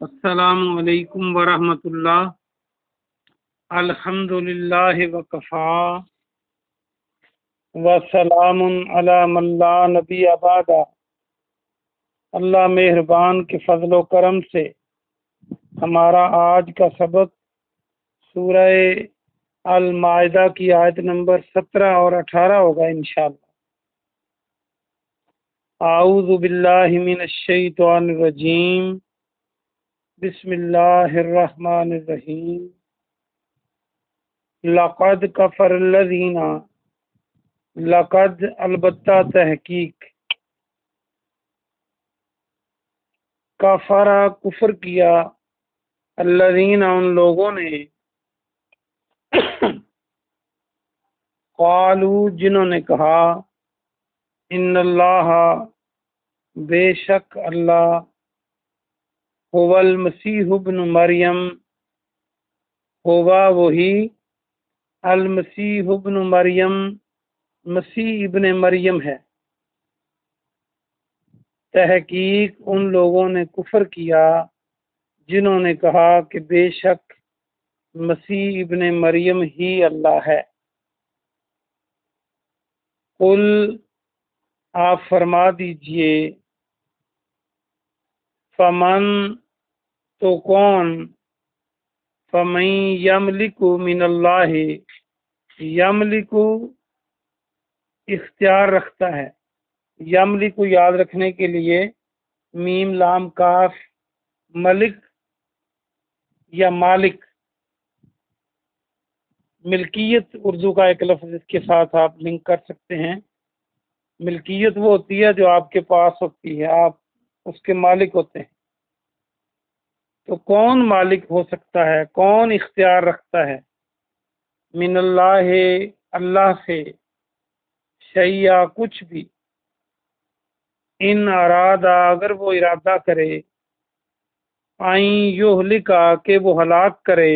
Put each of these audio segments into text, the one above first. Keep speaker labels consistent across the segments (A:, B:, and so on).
A: السلام علیکم ورحمۃ اللہ۔ الحمد للہ وکفا وسلام علی من لا نبی بعد۔ اللہ مہربان کے فضل و کرم سے ہمارا آج کا سبق سورہ المائدہ کی آیت نمبر 17 اور 18 ہوگا انشاءاللہ۔ اعوذ باللہ من الشیطان الرجیم، بسم اللہ الرحمن الرحیم۔ لقد کفر الذین، لقد البتہ تحقیق، کفر کفر کیا، الذین ان لوگوں نے، قالو جنہوں نے کہا، ان اللہ بے شک اللہ، هو المسیح ابن مریم، ہوا وہی، المسیح ابن مریم مسیح ابن مریم ہے۔ تحقیق ان لوگوں نے کفر کیا جنہوں نے کہا کہ بے شک مسیح ابن مریم ہی اللہ ہے۔ قل آپ فرما دیجئے، فمن تو کون، فمن یملک من اللہ، یملک اختیار رکھتا ہے، یملک یاد رکھنے کے لیے میم لام کاف، ملک یا مالک، ملکیت اردو کا ایک لفظ اس کے ساتھ آپ لنک کر سکتے ہیں۔ ملکیت وہ ہوتی ہے جو آپ کے پاس ہوتی ہے، آپ اس کے مالک ہوتے ہیں۔ تو کون مالک ہو سکتا ہے، کون اختیار رکھتا ہے، من اللہ اللہ سے، شیء کچھ بھی، ان ارادہ اگر وہ ارادہ کرے، آئیں یہلکا کہ وہ ہلاک کرے،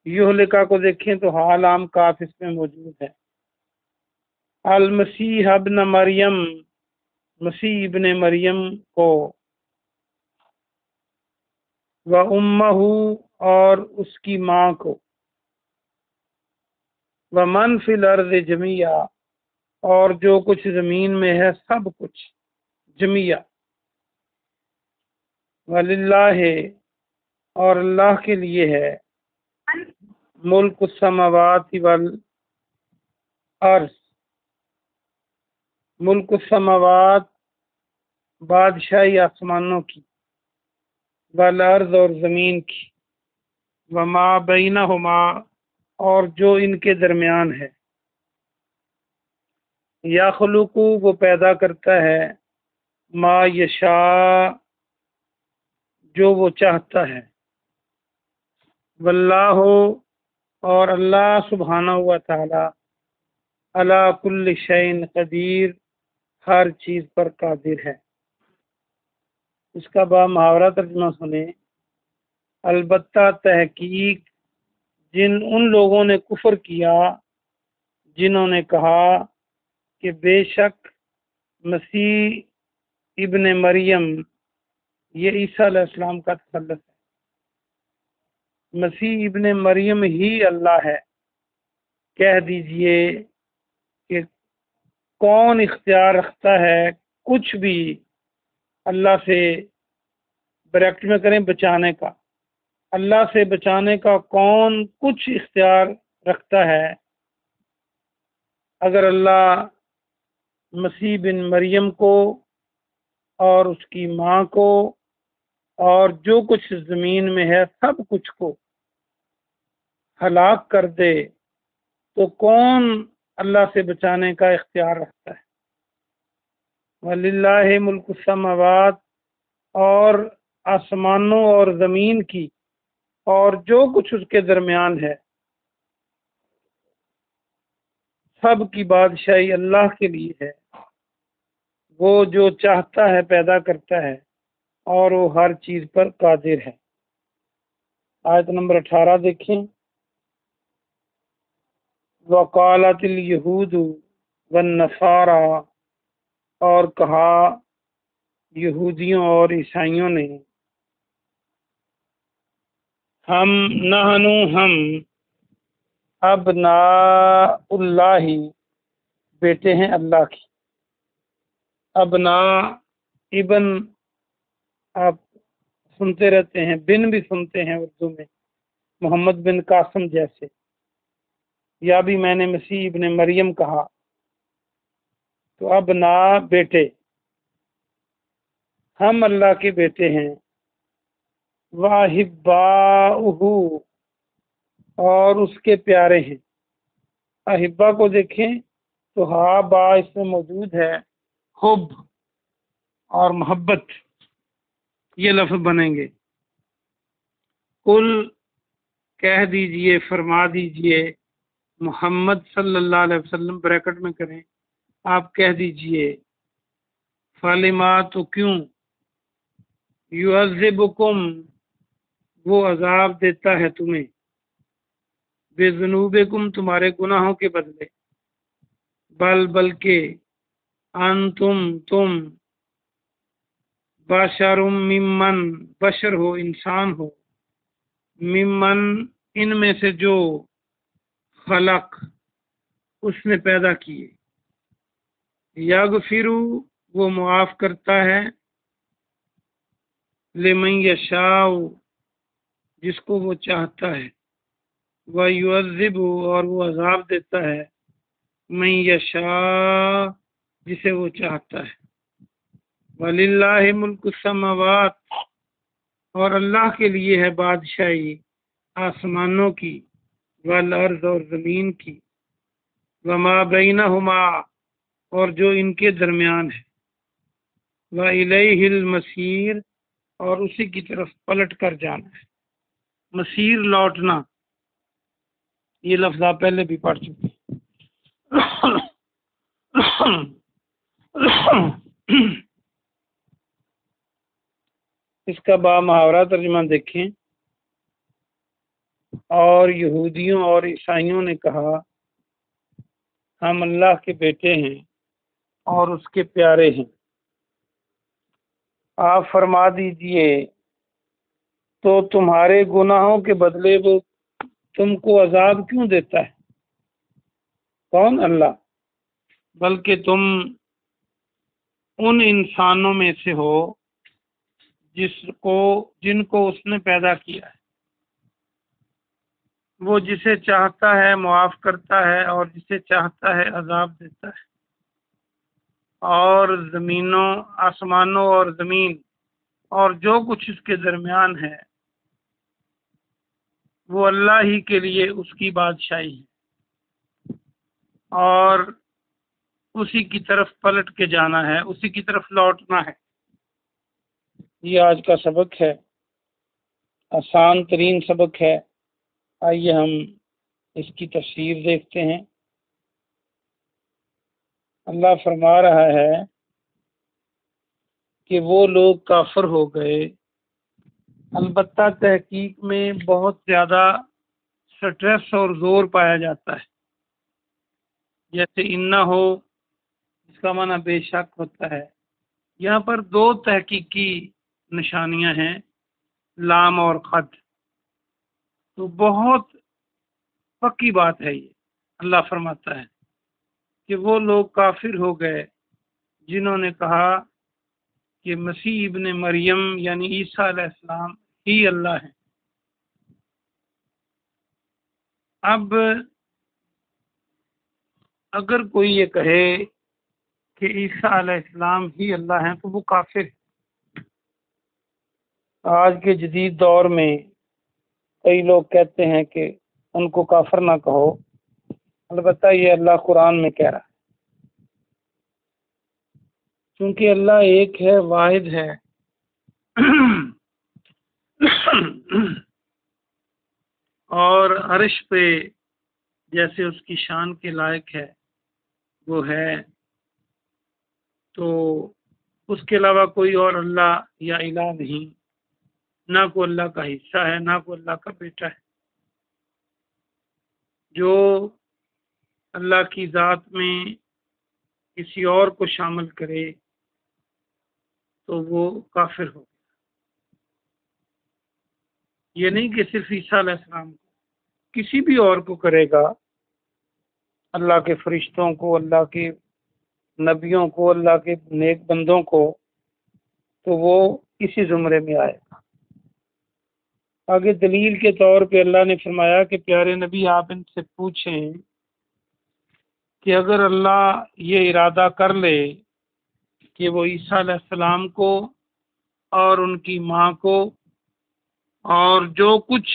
A: یہلکا کو دیکھیں تو حال عام کاف اس میں موجود ہے، المسیح ابن مریم مسیح ابن مریم کو، وَأُمَّهُ اور اس کی ماں کو، وَمَنْ فِي الْأَرْضِ جَمِيعًا اور جو کچھ زمین میں ہے سب کچھ جميعا، وَلِلَّهِ اور اللہ کے لیے ہے، ملک السماوات والارض، ملک السماوات بادشاہی آسمانوں کی، والارض اور زمین کی، وما بینہما اور جو ان کے درمیان ہے، یخلق وہ پیدا کرتا ہے، ما یشاء جو وہ چاہتا ہے، واللہ اور اللہ سبحانہ و تعالی، علی کل شیء قدیر ہر چیز پر قادر ہے۔ اس کا با محاورہ ترجمہ سنیں۔ البتہ تحقیق ان لوگوں نے کفر کیا جنہوں نے کہا کہ بے شک مسیح ابن مریم، یہ عیسیٰ علیہ السلام کا تسلط ہے، مسیح ابن مریم ہی اللہ ہے۔ کہہ دیجئے کہ کون اختیار رکھتا ہے کچھ بھی اللہ سے، بریکٹ میں کریں بچانے کا، اللہ سے بچانے کا کون کچھ اختیار رکھتا ہے؟ اگر اللہ مسیح بن مریم کو اور اس کی ماں کو اور جو کچھ زمین میں ہے سب کچھ کو ہلاک کر دے تو کون اللہ سے بچانے کا اختیار رکھتا ہے؟ وَلِلَّهِ مُلْكُ السَّمَاوَاتِ اور آسمانوں اور زمین کی اور جو کچھ اس کے درمیان ہے سب کی بادشاہی اللہ کے لیے ہے، وہ جو چاہتا ہے پیدا کرتا ہے اور وہ ہر چیز پر قادر ہے۔ آیت نمبر 18 دیکھیں۔ وقالت اليہود والنصارى اور کہا یہودیوں اور عیسائیوں نے، ہم نحنو ہم ابناء اللہ بیٹے ہیں اللہ کی. ابنا ابن آپ سنتے رہتے ہیں، بن بھی سنتے ہیں اردو میں، محمد بن قاسم جیسے، یا بھی میں نے مسیح ابن مریم کہا. تو ابنا بیٹے، ہم اللہ کے بیٹے ہیں. واحباؤہ اور اس کے پیارے ہیں. احبا کو دیکھیں تو ہا با اس میں موجود ہے، حب اور محبت یہ لفظ بنیں گے. قل کہہ دیجئے، فرما دیجئے، محمد صلی اللہ علیہ وسلم بریکٹ میں کریں، آپ کہہ دیجئے، فالما تو کیوں، یعذبکم وہ عذاب دیتا ہے تمہیں، بے ذنوبکم تمہارے گناہوں کے بدلے، بلکہ تم بشر ممن بشر ہو، انسان ہو، ممن ان میں سے جو خلق اس نے پیدا کیے، یغفرو وہ معاف کرتا ہے، لمن یشاء جس کو وہ چاہتا ہے، ویعذب اور وہ عذاب دیتا ہے، من یشاء جسے وہ چاہتا ہے. وَلِلَّهِ مُلْكُ السَّمَاوَاتِ اور اللہ کے لیے ہے بادشاہی آسمانوں کی، والارض اور زمین کی، وما بینہما اور جو ان کے درمیان ہے، وَإِلَيْهِ الْمَصِيرُ اور اسی کی طرف پلٹ کر جانا ہے. مسیر لوٹنا، یہ لفظ آپ پہلے بھی پڑھ چکے ہیں. اس کا با محاورہ ترجمہ دیکھیں. اور یہودیوں اور عیسائیوں نے کہا ہم اللہ کے بیٹے ہیں اور اس کے پیارے ہیں. آپ فرما دیجئے تو تمہارے گناہوں کے بدلے وہ تم کو عذاب کیوں دیتا ہے؟ کون؟ اللہ. بلکہ تم ان انسانوں میں سے ہو جن کو اس نے پیدا کیا ہے. وہ جسے چاہتا ہے معاف کرتا ہے اور جسے چاہتا ہے عذاب دیتا ہے. اور آسمانوں اور زمین اور جو کچھ اس کے درمیان ہے وہ اللہ ہی کے لیے اس کی بادشاہی ہے، اور اسی کی طرف پلٹ کے جانا ہے، اسی کی طرف لوٹنا ہے. یہ آج کا سبق ہے، آسان ترین سبق ہے. آئیے ہم اس کی تفسیر دیکھتے ہیں. اللہ فرما رہا ہے کہ وہ لوگ کافر ہو گئے، البتہ تحقیق میں بہت زیادہ سٹریس اور زور پایا جاتا ہے. جیسے انہ ہو، اس کا معنی بے شک ہوتا ہے. یہاں پر دو تحقیقی نشانیاں ہیں، لام اور خط. تو بہت پکی بات ہے یہ. اللہ فرماتا ہے کہ وہ لوگ کافر ہو گئے جنہوں نے کہا کہ مسیح ابن مریم یعنی عیسیٰ علیہ السلام ہی اللہ ہے. اب اگر کوئی یہ کہے کہ عیسیٰ علیہ السلام ہی اللہ ہیں تو وہ کافر ہے. آج کے جدید دور میں کئی لوگ کہتے ہیں کہ ان کو کافر نہ کہو، البتہ یہ اللہ قرآن میں کہہ رہا ہے، کیونکہ اللہ ایک ہے، واحد ہے. اور عرش پہ جیسے اس کی شان کے لائق ہے وہ ہے، تو اس کے علاوہ کوئی اور اللہ یا الہ نہیں، نہ کوئی اللہ کا حصہ ہے، نہ کوئی اللہ کا بیٹا ہے. جو اللہ کی ذات میں کسی اور کو شامل کرے تو وہ کافر ہو. یہ نہیں کہ صرف عیسیٰ علیہ السلام کو، کسی بھی اور کو کرے گا، اللہ کے فرشتوں کو، اللہ کے نبیوں کو، اللہ کے نیک بندوں کو، تو وہ اسی زمرے میں آئے گا۔ آگے دلیل کے طور پہ اللہ نے فرمایا کہ پیارے نبی آپ ان سے پوچھیں کہ اگر اللہ یہ ارادہ کر لے کہ وہ عیسیٰ علیہ السلام کو اور ان کی ماں کو اور جو کچھ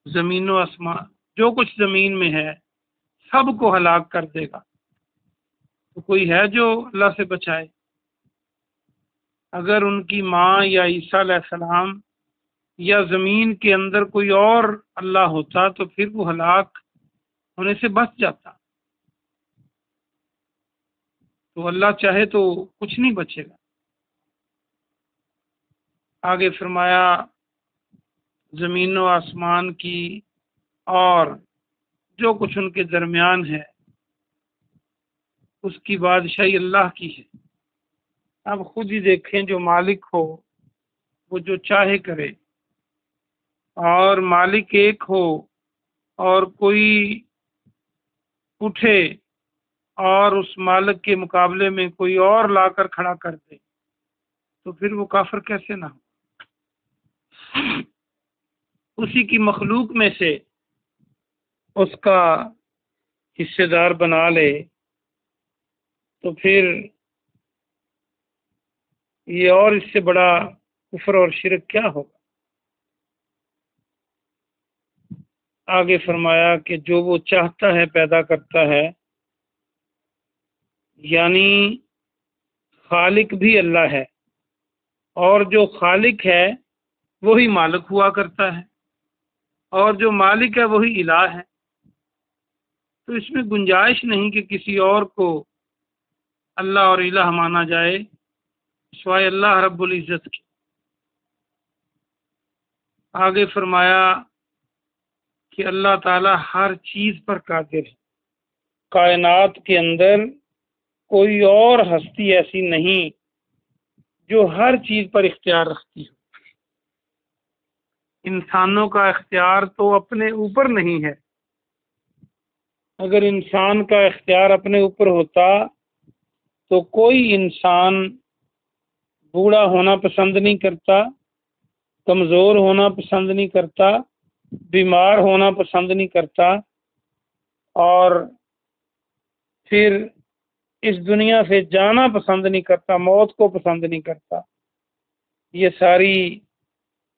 A: زمین و آسمان، جو کچھ زمین میں ہے، سب کو ہلاک کر دے گا، تو کوئی ہے جو اللہ سے بچائے؟ اگر ان کی ماں یا عیسیٰ علیہ السلام یا زمین کے اندر کوئی اور اللہ ہوتا تو پھر وہ ہلاک ہونے سے بچ جاتا، تو اللہ چاہے تو کچھ نہیں بچے گا۔ آگے فرمایا زمین و آسمان کی اور جو کچھ ان کے درمیان ہے اس کی بادشاہی اللہ کی ہے۔ اب خود ہی دیکھیں، جو مالک ہو وہ جو چاہے کرے، اور مالک ایک ہو اور کوئی اٹھے اور اس مالک کے مقابلے میں کوئی اور لا کر کھڑا کر دے تو پھر وہ کافر کیسے نہ ہو؟ اسی کی مخلوق میں سے اس کا حصے دار بنا لے تو پھر یہ اور اس سے بڑا کفر اور شرک کیا ہوگا؟ آگے فرمایا کہ جو وہ چاہتا ہے پیدا کرتا ہے، یعنی خالق بھی اللہ ہے، اور جو خالق ہے وہی مالک ہوا کرتا ہے، اور جو مالک ہے وہی الہ ہے، تو اس میں گنجائش نہیں کہ کسی اور کو اللہ اور الہ مانا جائے سوائے اللہ رب العزت کے۔ آگے فرمایا کہ اللہ تعالی ہر چیز پر قادر ہے، کائنات کے اندر کوئی اور ہستی ایسی نہیں جو ہر چیز پر اختیار رکھتی ہو۔ انسانوں کا اختیار تو اپنے اوپر نہیں ہے، اگر انسان کا اختیار اپنے اوپر ہوتا تو کوئی انسان بوڑھا ہونا پسند نہیں کرتا، کمزور ہونا پسند نہیں کرتا، بیمار ہونا پسند نہیں کرتا، اور پھر اس دنیا سے جانا پسند نہیں کرتا، موت کو پسند نہیں کرتا۔ یہ ساری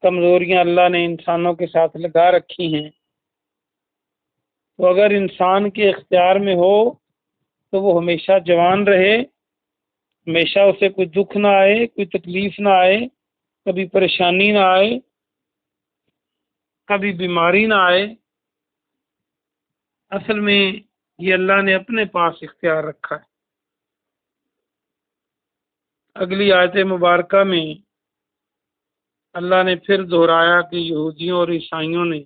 A: کمزوریاں اللہ نے انسانوں کے ساتھ لگا رکھی ہیں، تو اگر انسان کے اختیار میں ہو تو وہ ہمیشہ جوان رہے، ہمیشہ اسے کوئی دکھ نہ آئے، کوئی تکلیف نہ آئے، کبھی پریشانی نہ آئے، کبھی بیماری نہ آئے۔ اصل میں یہ اللہ نے اپنے پاس اختیار رکھا ہے۔ اگلی آیت مبارکہ میں اللہ نے پھر دہرایا کہ یہودیوں اور عیسائیوں نے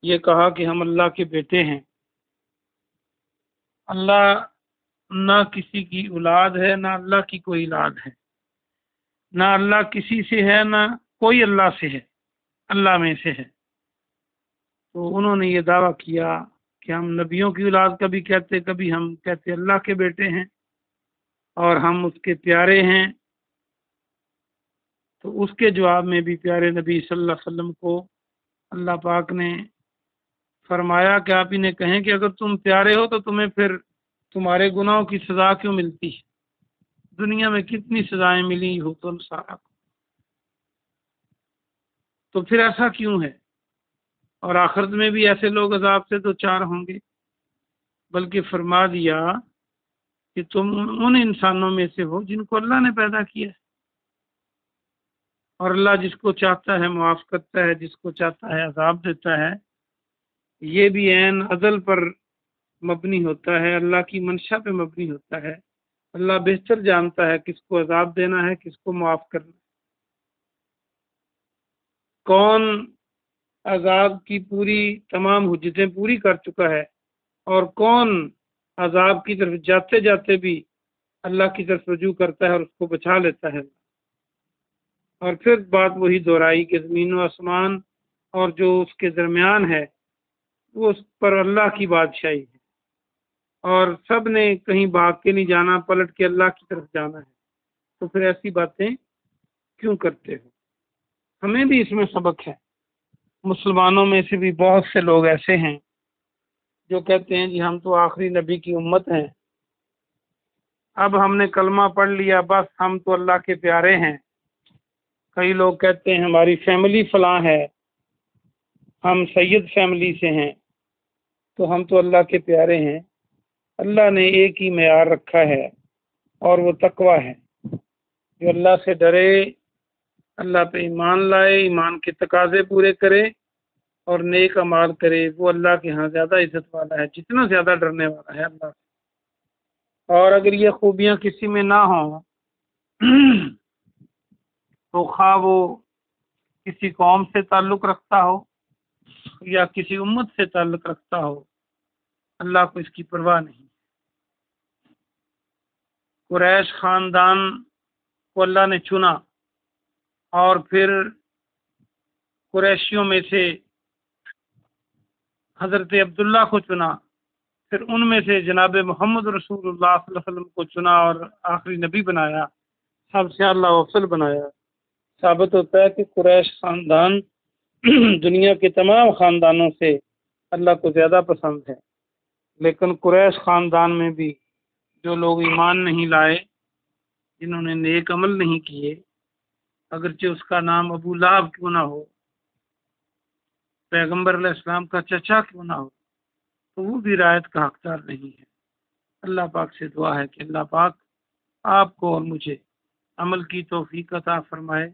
A: یہ کہا کہ ہم اللہ کے بیٹے ہیں۔ اللہ نہ کسی کی اولاد ہے، نہ اللہ کی کوئی اولاد ہے، نہ اللہ کسی سے ہے، نہ کوئی اللہ سے ہے، اللہ میں سے ہے۔ تو انہوں نے یہ دعویٰ کیا کہ ہم نبیوں کی اولاد کبھی کہتے، کبھی ہم کہتے اللہ کے بیٹے ہیں اور ہم اس کے پیارے ہیں۔ تو اس کے جواب میں بھی پیارے نبی صلی اللہ علیہ وسلم کو اللہ پاک نے فرمایا کہ آپ انہیں کہیں کہ اگر تم پیارے ہو تو تمہیں پھر تمہارے گناہوں کی سزا کیوں ملتی ہے؟ دنیا میں کتنی سزائیں ملی ہو تو سارا کو، تو پھر ایسا کیوں ہے؟ اور آخرت میں بھی ایسے لوگ عذاب سے دو چار ہوں گے، بلکہ فرما دیا کہ تم ان انسانوں میں سے ہو جن کو اللہ نے پیدا کیا ہے، اور اللہ جس کو چاہتا ہے معاف کرتا ہے، جس کو چاہتا ہے عذاب دیتا ہے۔ یہ بھی عین عدل پر مبنی ہوتا ہے، اللہ کی منشا پہ مبنی ہوتا ہے۔ اللہ بہتر جانتا ہے کس کو عذاب دینا ہے، کس کو معاف کرنا ہے۔ کون عذاب کی پوری تمام حجتیں پوری کر چکا ہے، اور کون عذاب کی طرف جاتے جاتے بھی اللہ کی طرف رجوع کرتا ہے اور اس کو بچا لیتا ہے۔ اور پھر بات وہی دہرائی کہ زمین و آسمان اور جو اس کے درمیان ہے وہ اس پر اللہ کی بادشاہی ہے، اور سب نے کہیں بھاگ کے نہیں جانا، پلٹ کے اللہ کی طرف جانا ہے۔ تو پھر ایسی باتیں کیوں کرتے ہو؟ ہمیں بھی اس میں سبق ہے۔ مسلمانوں میں سے بھی بہت سے لوگ ایسے ہیں جو کہتے ہیں جی ہم تو آخری نبی کی امت ہیں، اب ہم نے کلمہ پڑھ لیا بس ہم تو اللہ کے پیارے ہیں۔ کئی لوگ کہتے ہیں ہماری فیملی فلاں ہے، ہم سید فیملی سے ہیں، تو ہم تو اللہ کے پیارے ہیں۔ اللہ نے ایک ہی معیار رکھا ہے اور وہ تقوی ہے۔ جو اللہ سے ڈرے، اللہ پہ ایمان لائے، ایمان کے تقاضے پورے کرے اور نیک اعمال کرے، وہ اللہ کے ہاں زیادہ عزت والا ہے، جتنا زیادہ ڈرنے والا ہے اللہ سے۔ اور اگر یہ خوبیاں کسی میں نہ ہوں تو خواہ وہ کسی قوم سے تعلق رکھتا ہو یا کسی امت سے تعلق رکھتا ہو، اللہ کو اس کی پرواہ نہیں۔ قریش خاندان کو اللہ نے چنا اور پھر قریشیوں میں سے حضرت عبداللہ کو چنا، پھر ان میں سے جناب محمد رسول اللہ صلی اللہ علیہ وسلم کو چنا اور آخری نبی بنایا، سب سے اللہ افضل بنایا۔ ثابت ہوتا ہے کہ قریش خاندان دنیا کے تمام خاندانوں سے اللہ کو زیادہ پسند ہے، لیکن قریش خاندان میں بھی جو لوگ ایمان نہیں لائے، جنہوں نے نیک عمل نہیں کیے، اگرچہ اس کا نام ابو لہب کیوں نہ ہو، پیغمبر علیہ السلام کا چچا کیوں نہ ہو، تو وہ بھی رعایت کا حقدار نہیں ہے۔ اللہ پاک سے دعا ہے کہ اللہ پاک آپ کو اور مجھے عمل کی توفیق عطا فرمائے۔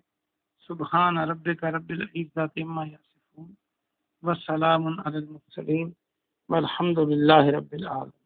A: سبحان ربک رب العزت عما یصفون وسلام علی المرسلین والحمد للہ رب العالمین۔